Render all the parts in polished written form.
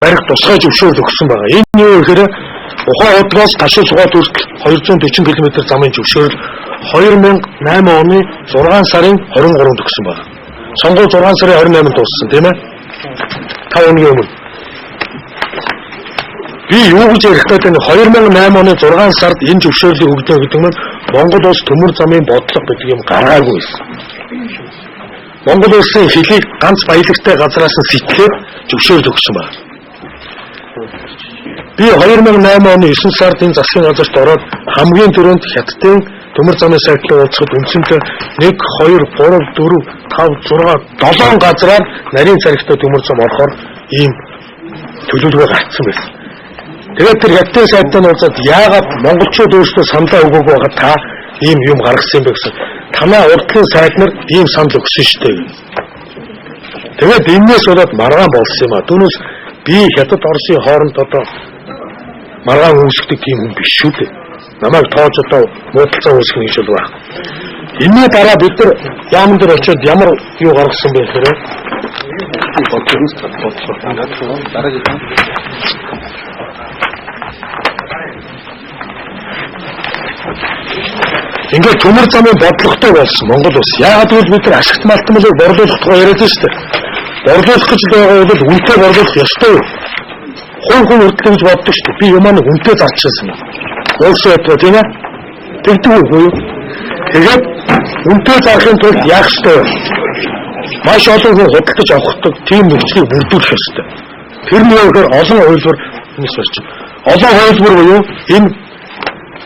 барих тусгай зөвшөөрөл өгсөн байгаа. Энэ юу гэхээр Ухаан удгаас Ташил Сугаад хүртэл 240 км замын зөвшөөрөл 2008 оны 6 сарын 23-нд өгсөн байна. Сонгуул 6 сарын 28-нд дууссан, тийм ээ? 5 өдрийн өмнө. Би юу гэж ярих гэдэг нь 2008 оны 6 сард энэ зөвшөөрлийг өгдөө гэдэг нь Монгол улс төмөр замын бодлого гэдэг юм гаргаагүй байсан. Монгол улсын хөлийг ганц баялагтай газраас нь сэтгээд зөвшөөрөл өгсөн байна. Би 2008 оны 9 сард энэ засгийн газарт ороод хамгийн түрүүнд Хятадын төмөр замын сайдлыг уулзахад үндсэндээ 1, 2, 3, 4, 5, 6, 7 газраар нарийн царигтай төмөр зам орохоор ийм төлөвлөгөө гаргацсан байсан. Тэгээд тэр Хятадын сайдтай уулзаад яагаад монголчууд өөрсдөө саналаа өгөөгүй байхад та ийм юм гаргасан юм бэ гэсэн. Танай урдлын сайд нар ийм санал өгсөн шүү дээ. Тэгээд энэс болоод маргаан болсон юм а. Түүнээс би Хятад Оросын хооронд одоо маргаан үүсгдэг тийм хүн биш шүү дээ. Намайг тоож одоо муудалцаа үүсгэх гэж бол байна. Энэний дараа бид нар яамн дээр очиод ямар юу гаргасан бэ гэхээр ингээд төмөр замын бодлоготой болсон Монгол улс. Яагаад гэвэл бид нар ашигт малтмалыг борлуулах тухай яриад шүү дээ. Борлуулах гэж байгаа бол үнэтэй борлуулах ёстой юу? Хүн үргэлж гэж боддог шүү дээ. Би юмаа үнэтэй зарчсан юм. Өөрсдөө ятгаа тийм ээ? Тэгдэг үгүй юу? Тэгээд үнэтэй зарахын тулд яах ёстой вэ? Маш олон хүн худалдаж авахдаг тийм нөхцөлийг бүрдүүлэх ёстой. Тэр нь юу гэхээр олон хувилбар энэс барьж. Олон хувилбар буюу энэ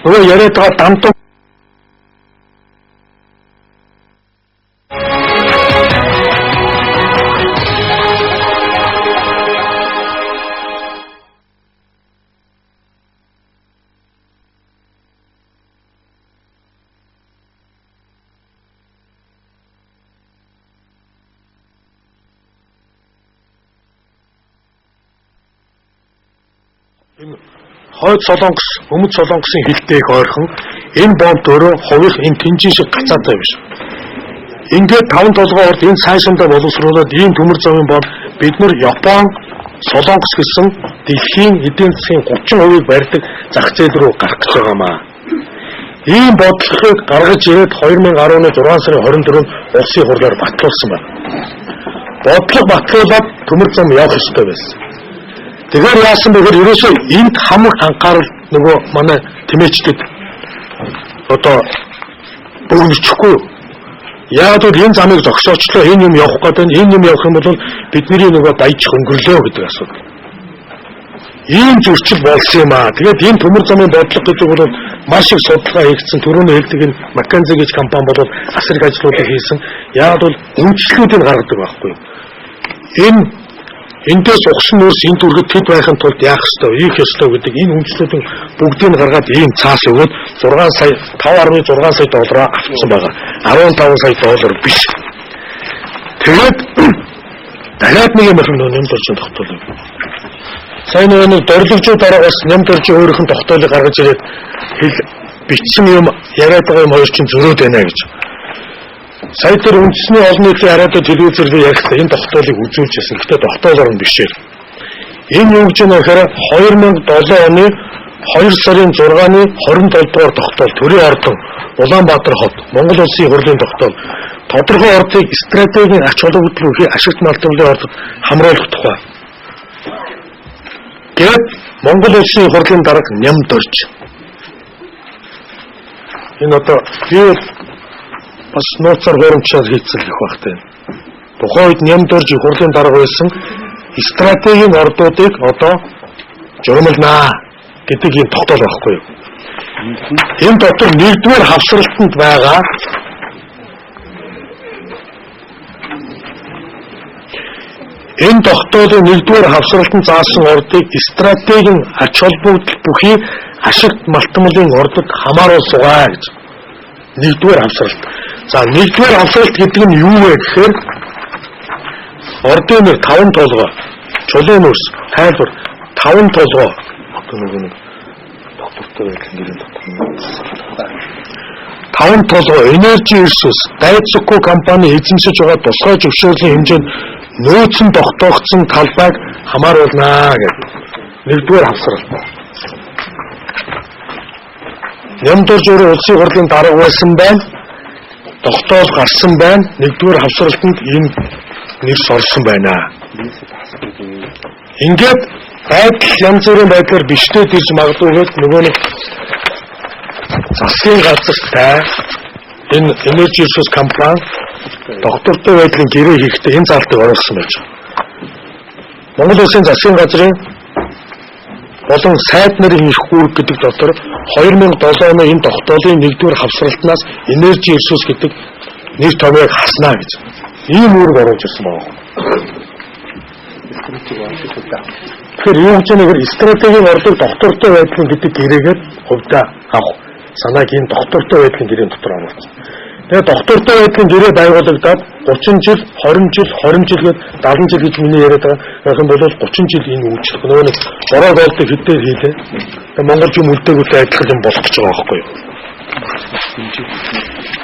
нөгөө яриад байгаа дамтан Хойд Солонгос, Өмнөд Солонгосын хилтэйг ойрхон энэ бомб өөрөө хувийнх энэ тэнцэн шиг гацаатай биш. Ингээд 5 толгой орд энэ цаашиндаа боловсруулаад ийм төмөр замын бомб бид нар Япон, Солонгос гэсэн дэлхийн эдийн засгийн 30% барьдаг зах зээл рүү гарах гэж байгаамаа. Ийм бодлогыг гаргаж ирээд 2010 оны 6 сарын 24-нд улсын хурлаар батлуулсан байна. Бодлого батлуулаад төмөр зам явах ёстой байсан. Тэгэхээр яасан бэхээр ерөөсөө энд хамаг анхаарал нөгөө манай тэмээчдэд одоо өгнөхгүй. Яагаад гэвэл энэ замыг зогсоочлоо энэ юм явах гэдэг нь энэ юм явах юм бол бидний нөгөө баяж хөнгөрлөө гэдэг асуудал. Ийм зөрчил болсон юм аа. Тэгээд энэ төмөр замын бодлого гэдэг бол маш их судалгаа хийгдсэн. Түрүүний хэлдэг энэ McKinsey гэж компани бол асрыг ажлуудыг хийсэн. Яагаад бол үндэслэлүүдийг гаргадаг байхгүй юу? Эндээс ухсан нөөц энэ төргөд тэд байхын тулд яах ёстой, ийх ёстой гэдэг энэ үндэслэлүүдийн бүгдийг гаргаад ийм цаас өгөөд 5.6 сая доллараар авсан байгаа. 15 сая доллар биш. Тэгээд дахиад нэг юм нэмж орчин тогтоолоо. Сайн нэг дөрвөлжүүд дараагаас нэмж орчин өөрийнх нь тогтоолыг гаргаж ирээд бичсэн юм яриад байгаа юм хоёр чинь зөрөөд байна гэж. Сая тэр үндэсний олон нийтийн яриад телевизээр ярихдаа энэ тогтоолыг үзүүлжсэн. Гэхдээ тогтоолоор нь бишээ. Энэ юу гэж байна гэхээр 2007 оны 2 сарын 6-ны 27 дугаар тогтоол төрийн ордон Улаанбаатар хот Монгол улсын хурлын тогтоол тодорхой ордыг стратегийн ач холбогдлын ашигт малтмалын ордод хамруулах тухай. Гэвч Монгол улсын хурлын дарга нямд орж. Энэ одоо юу бас нууцаар хуримчаар хийцэл их багтай. Тухайн үед нямд орж хурлын дарга байсан стратегийн ордуудыг одоо журмалнаа гэдэг юм тогтоол байхгүй юу? Энэ дотор нэгдүгээр хавсралтанд байгаа энэ тогтоолын нэгдүгээр хавсралтанд заасан ордыг стратегийн ач холбогдол бүхий ашигт малтмалын ордод хамааруулсугаа гэж. Нэгдүгээр хавсралт. За нэгдүгээр хавсралт гэдэг нь юу вэ гэхээр ордын 5 толгой, чулуун ус, тайлбар 5 толгой. Одоо нэг доктортой гэрийн доктор. 5 толгой Energy Resources, Daisuku компани эзэмшиж байгаа тусгай зөвшөөрлийн хэмжээнд нөөцөн тогтоогдсон талбайг хамааруулнаа гэдэг. Нэгдүгээр хавсралт. Нямдурж өөрөө улсын хурлын дарга байсан байна. Тогтоол гарсан байна. Нэгдүгээр хавсралтанд энэ нэрс орсон байна. Ингээд байдал янз бүрийн байдлаар биштэй дэрж магадгүй гэж нөгөө нэг засгийн газартай энэ Energy Resource компани доктортой байдлын гэрээ хийхдээ энэ залтыг оруулсан байж байна. Монгол Улсын засгийн газрын болон сайд нарын хийх үүрэг гэдэг дотор 2007 оны энэ тогтоолын 1-р хавсралтнаас Energy Resource гэдэг нэр томьёог хаснаа гэж ийм үүрэг оруулж ирсэн байна. Тэгэхээр юу гэж нэгээр стратегийн орлого доктортой байдлын гэдэг гэрээгээр хувьдаа авах санааг энэ доктортой байдлын гэрээний дотор оруулсан. Тэгээ доктортой байдлын гэрээ байгуулагдаад 30 жил, 20 жил, 20 жил гээд 70 жил гэж миний яриад байгаа. Яг нь бол 30 жил энэ үйлчлэх нөгөө нэг бороо болдог хэдээр хийлээ. Тэгээ Монгол юм үлдээгүүтэй адилхан юм болох гэж байгаа байхгүй юу?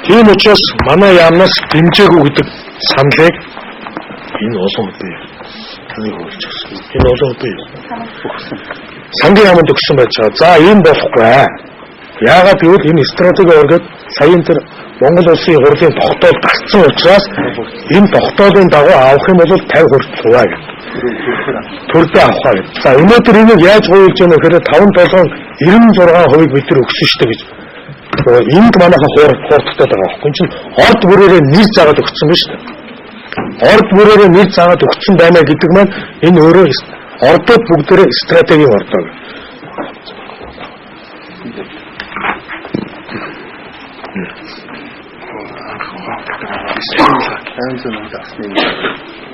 Тийм учраас манай яамнаас дэмжээгүй гэдэг саналыг энэ олон бий. Таны хөрч өгсөн. Энэ олон бий. Сангийн яамд өгсөн байж байгаа. За ийм болохгүй. Яагаад гэвэл энэ стратеги оргод саяын тэр Монгол Улсын хурлын тогтоол гарсан учраас энэ тогтоолын дагуу авах юм бол 50 хүртэл гэх. Төрдөө авахаа гэж. За өнөөдөр энийг яаж гуйж яана гэхээр 5-7 96% бид нар өгсөн шүү дээ гэж. Энд манайхан хуурдтай байгаа байхгүй. Энд чинь орд бүрээрээ нэр заагаад өгсөн байна шүү дээ. Орд бүрээрээ нэр заагаад өгсөн байна гэдэг маань энэ өөрөө ордод бүгдээрээ стратегийн ордоо.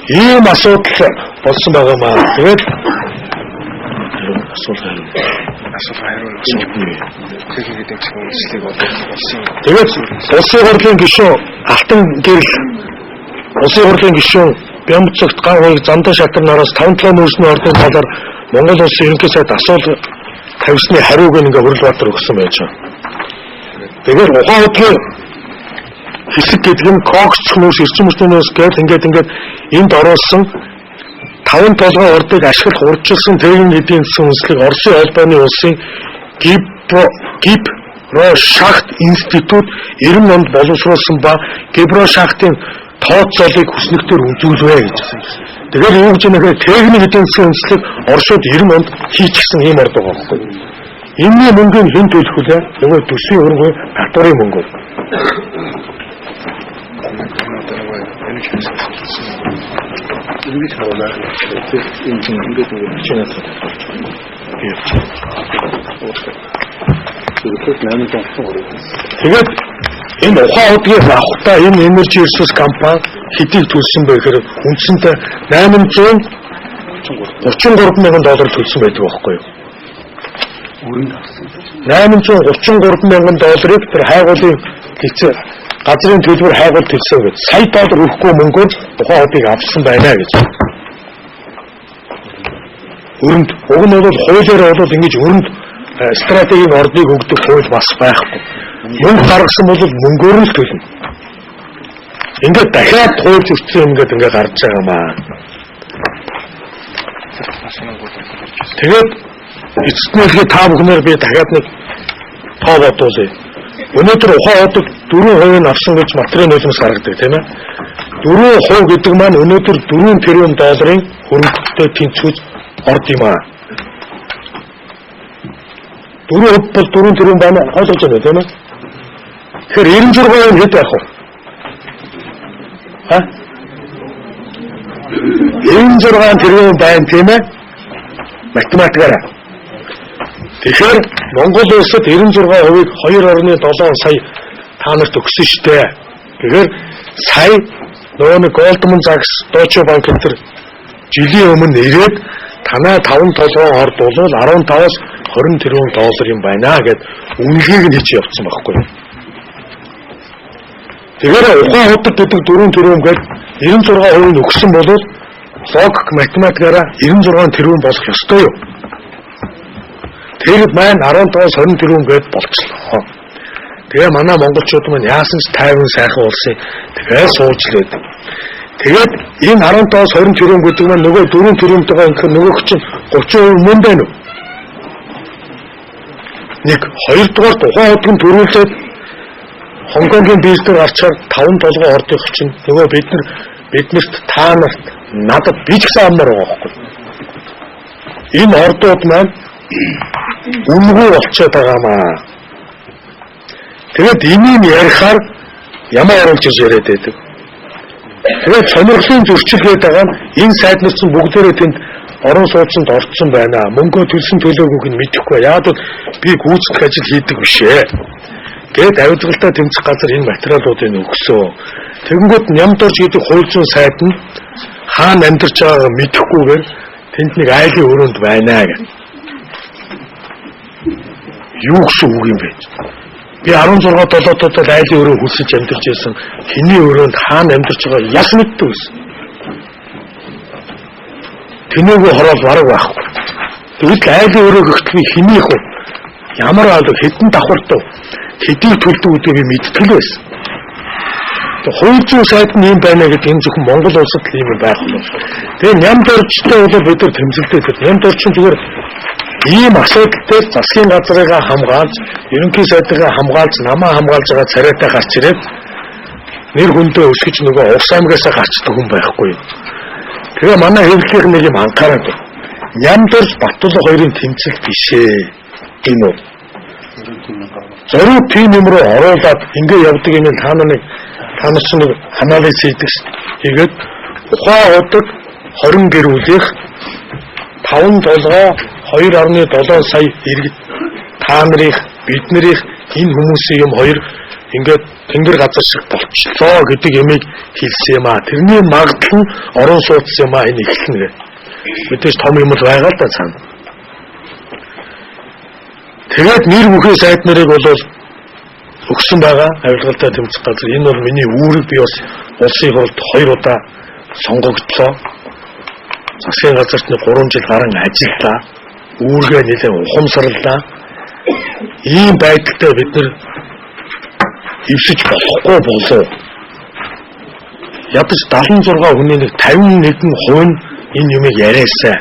Ийм асуудал болсон байгаа маа. Тэгээд тэгээд улсын хурлын гишүүн Алтан гэрэл улсын хурлын гишүүн Бямбцогт ган хоёрыг Замдан шатар нараас 5-7 нөөцний ордын талаар Монгол улсын ерөнхий сайд асуулт тавьсны хариуг ингээ Хөрлбаатар өгсөн байж байгаа. Тэгээд ухаан хөдөлгөөн хэсэг гэдэг нь Коксч хүмүүс эрчим хүчнээс гээд ингээд энд оруулсан 5-7 ордыг ашиглах урьдчилсан техникийн эдийн засгийн үндэслэг Оросын холбооны улсын Гиброшахт институт 90 онд боловсруулсан ба Гиброшахтын тооцоолыг хүснэгтэр үзүүлвэ гэж. Тэгэхээр юу гэж нэгээр техникийн эдийн засгийн үндэслэг Оросууд 90 онд хийчихсэн ийм орд байгаа байхгүй. Энэний мөнгөний хэн төлөх вүлээ? Нөгөө төсвийн хөрөнгө татварын мөнгө. Ингэж харуулаа. Тэгээд энэ ухаан хөдөлгөөний авахтаа энэ Energy Resource компани хэдийг төлсөн бэ гэхээр үндсэндээ $833 мянган төлсөн байдаг байхгүй юу? 833 мянган долларыг тэр хайгуулын хэлцээ газрын төлбөр хайгуул төлсөн гэж сая доллар өгөхгүй мөнгөөр ухаан хөдөлгөөнийг авсан байна гэж. Өрөнд уг нь бол хуулиараа бол ингэж өрөнд стратегийн ордыг өгдөг хууль бас байхгүй. Мөнгө гаргасан бол мөнгөөр нь төлнө. Ингээд дахиад хуульч өгсөн юм ингээд гарч байгаа маа. Тэгээд эцэстнийхээ та бүхнээр би дахиад нэг тоо бодуулъя. Өнөөдөр ухаан хөдөлгөөн 4% авсан гэж материал нулимс гаргадаг тийм ээ. 4% гэдэг маань өнөөдөр $4 тэрбум хөрөнгөтэй тэнцвэж орд юм аа. 4% бол 4 тэрбум байна ойлгож байна тийм ээ. Тэгэхээр 96% хэд байх вэ? 96 тэрбум байна тийм ээ. Математикаараа. Тэгэхээр Монгол улсад 96%-ийг 2.7 сая та нарт өгсөн шүү дээ. Тэгэхээр сая нөгөө нэг Goldman Sachs, Deutsche Bank гэдэг жилийн өмнө ирээд танаа 5-7 орд бол 15-аас $20 тэрбум юм байна гэд үнэлгээг нь хийж явуулсан байхгүй юу. Тэгэхээр ухаан хөдөлгөөн гэдэг 4 тэрбум гээд 96% нь өгсөн бол логик математикаараа 96 тэрбум болох ёстой юу? Тэгэд маань 15-аас $20 тэрбум гээд болчихлоо. Тэгээ манай монголчууд маань яасан ч тайван сайхан улсын тэгээ суучлаад. Тэгээд энэ 15-аас 20 тэрбум гэдэг маань нөгөө 4 тэрбумтойгоо ингэхээр нөгөөх чинь 30% мөн байна уу? Нэг хоёрдугаар тухайн удгийн төрүүлээд Хонконгийн бизнесээр гарчаар 5 толгой ордох чинь нөгөө биднэрт та нарт надад би ч гэсэн амар байгаа байхгүй. Энэ ордууд маань үнгүй болчиход байгаамаа. Тэгээд энийг ярихаар ямар оруулж яриад байдаг. Тэгээд сонирхлын зөрчил гээд байгаа нь энэ сайднаас чинь бүгдээрээ тэнд орон сууцнд орцсон байна. Мөнгөө төлсөн төлөөгүй нь мэдэхгүй. Яг л би гүйцэтгэх ажил хийдэг биш ээ. Гээд авилгалтай тэмцэх газар энэ материалуудыг өгсөө. Тэгэнгүүт нямд орж гэдэг хууль зүйн сайд нь хаана амьдарч байгааг мэдэхгүйгээр тэнд нэг айлын өрөөнд байна гэх. Юу гэсэн үг юм бэ? Би 16 долоотод айлын өрөө хүсэж амьдарч байсан. Хэний өрөөнд хаана амьдарч байгааг яс мэддэг байсан. Тэнээгөө хороол бараг байхгүй. Тэгвэл айлын өрөө гэхтэл хэнийх вэ? Ямар хэдэн давхартав? Хэдийг төлдөг үдээ би мэдтгэл байсан. Хууль зүйн сайд нь юм байна гэдэг энэ зөвхөн Монгол улсад л юм байх юм. Тэгээ нямд орчтой бол бид нар тэмцэлтэй. Нямд орчин зүгээр ийм асуудалтай засгийн газрыг хамгаалж, ерөнхий сайдыг хамгаалж, намаа хамгаалж байгаа царайтай гарч ирээд нэр хүндээ өсгөж нөгөө Увс аймагаас гарчдаг хүн байхгүй. Тэгээ манай хэвлэлийн нэг юм анхаарал. Нямд орч Баттулга хоёрын тэмцэл бишээ. Энэ үү? Зориуд тийм юм руу оруулаад ингэ явдаг юм та нар ч нэг анализ хийдэг ш. Тэгээд ухаан удаг 20 гэр бүлийнх 5 толгой 2.7 сая иргэд та нарыг бид нарыг энэ хүмүүсийн юм хоёр ингээд тэнгэр газар шиг болчихлоо гэдэг ямиг хэлсэн юм аа. Тэрний магадлал нь орон сууц юм аа энэ эхлэнэ гэ. Мэдээж том юм л байгаа л да цаана. Тэгээд нэр бүхий сайд нарыг бол өгсөн байгаа авилгалтай тэмцэх газар. Энэ бол миний үүрэг би бас улсын хурлд 2 удаа сонгогдлоо. Засгийн газарт 3 жил гарan ажиллаа. Үүргээ нэлээд ухамсарлаа. Ийм байдалтай бид нар ившиж болохгүй болов. Ядаж 76 хүний нэг 51% нь энэ юмыг яриасаа.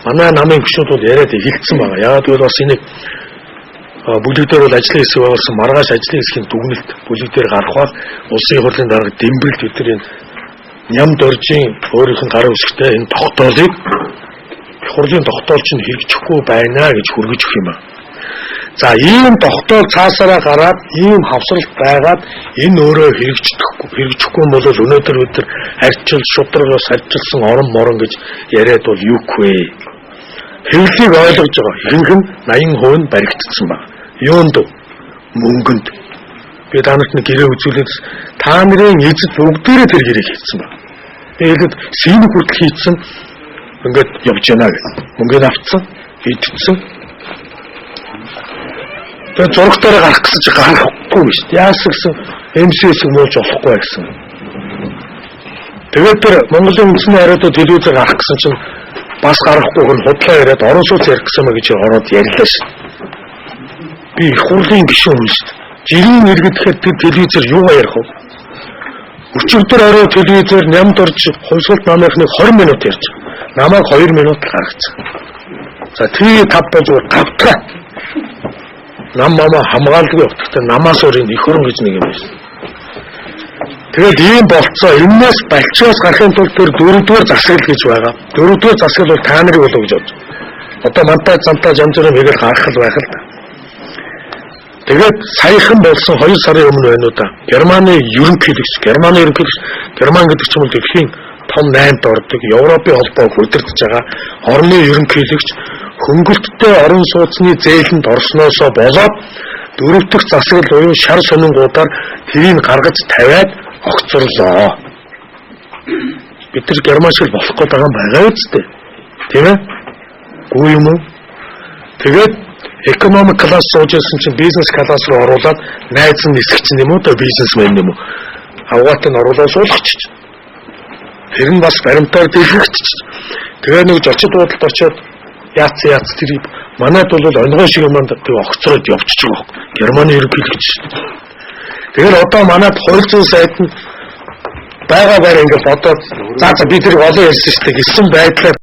Манай намын гишүүд бол яриад эхэлсэн байгаа. Яагаад гэвэл бас энийг бүлэг дээр бол ажлын хэсэг байгуулсан маргааш ажлын хэсгийн дүгнэлт бүлэг дээр гаргахаар улсын хурлын дарга дэмбэрэлт бид нар нямд оржийн өөрийнх нь гар үсгтэй энэ тогтоолыг хурлын тогтоол чинь хэрэгжихгүй байна гэж хүргэж өгөх юм байна. За ийм тогтоол цаасаараа гараад ийм хавсралт байгаад энэ өөрөө хэрэгжихгүй бол өнөөдөр бид нар харьцал шудрагаас харьцалсан орон морон гэж яриад бол юугүй. Хэвлэлийг ойлгож байгаа. Ихэнх нь 80% нь баригдсан байна. Юунд мөнгөнд. Би та нарт нэг гэрээ үзүүлээд та нарын эзэд бүгдээрээ тэр гэрээг хийсэн байна. Тэгээд син хүртэл хийсэн ингээд явж байна гэх. Мөнгөнд авцсан, идсэн. Тэгээд зургатаараа гарах гэсэн чинь гарахгүй шүү дээ. Яасан гэсэн МСС-ийг мууж болохгүй гэсэн. Тэгээд тэр Монголын үндэсний хариуцлага телевизээр гарах гэсэн чинь бас гарахгүй хүн худлаа яриад орон сууц ярих гэсэн мэ гэж ороод ярьлаа ш. Би их хурлын гишүүн хүн ш. Жирийн иргэдэхэд тэр телевизээр юу ярих вэ? Өчигдөр орой телевизээр нямд орж хувьсгалт намынхныг 20 минут ярьж. Намайг 2 минут гаргацсан. За тий 5 бозуур 5 та. Нам мама хамгаалдаг явахдаа намаас өөр их хөрөн гэж нэг юм байсан. Тэгээд ийм болцоо энэс балчаас гарахын тулд тэр 4-р засаг гэж байгаа. 4-р засаг бол та нарыг болов гэж бодож. Одоо мантаа замтаа жамжраа мэгэл гарах л байх л да. Тэгээд саяхан болсон 2 сарын өмнө байна уу да. Германы ерөнхийлөгч, Герман гэдэг ч юм уу дэлхийн том 8-д ордог Европын холбоог удирдах байгаа орны ерөнхийлөгч хөнгөлттэй орон сууцны зээлэнд орсноосоо болоод 4 дахь засаг буюу шар сонингуудаар тэрийг гаргаж тавиад огцорлоо. Бид нар герман шиг болох гээд байгаа юм байгаа үстэй. Тийм ээ? Гүү юм уу? Тэгээд экономик класс суужсэн чинь бизнес класс руу оруулаад найз нь нисгч юм уу да бизнесмен юм уу? Авгаат нь оруулаад суулгачих. Тэр нь бас баримтаар дэлгэрч. Тэгээ нэг зочид буудалд очиод яац тэр манайд бол онгой шиг юмд тэг огцроод явчих жоох. Германы ерөнхийлөгч. Тэгэхээр одоо манайд хууль зүйн сайд нь байгаа ингээд бодоод за бид нар олон ярьсан шүү дээ гэсэн байдлаар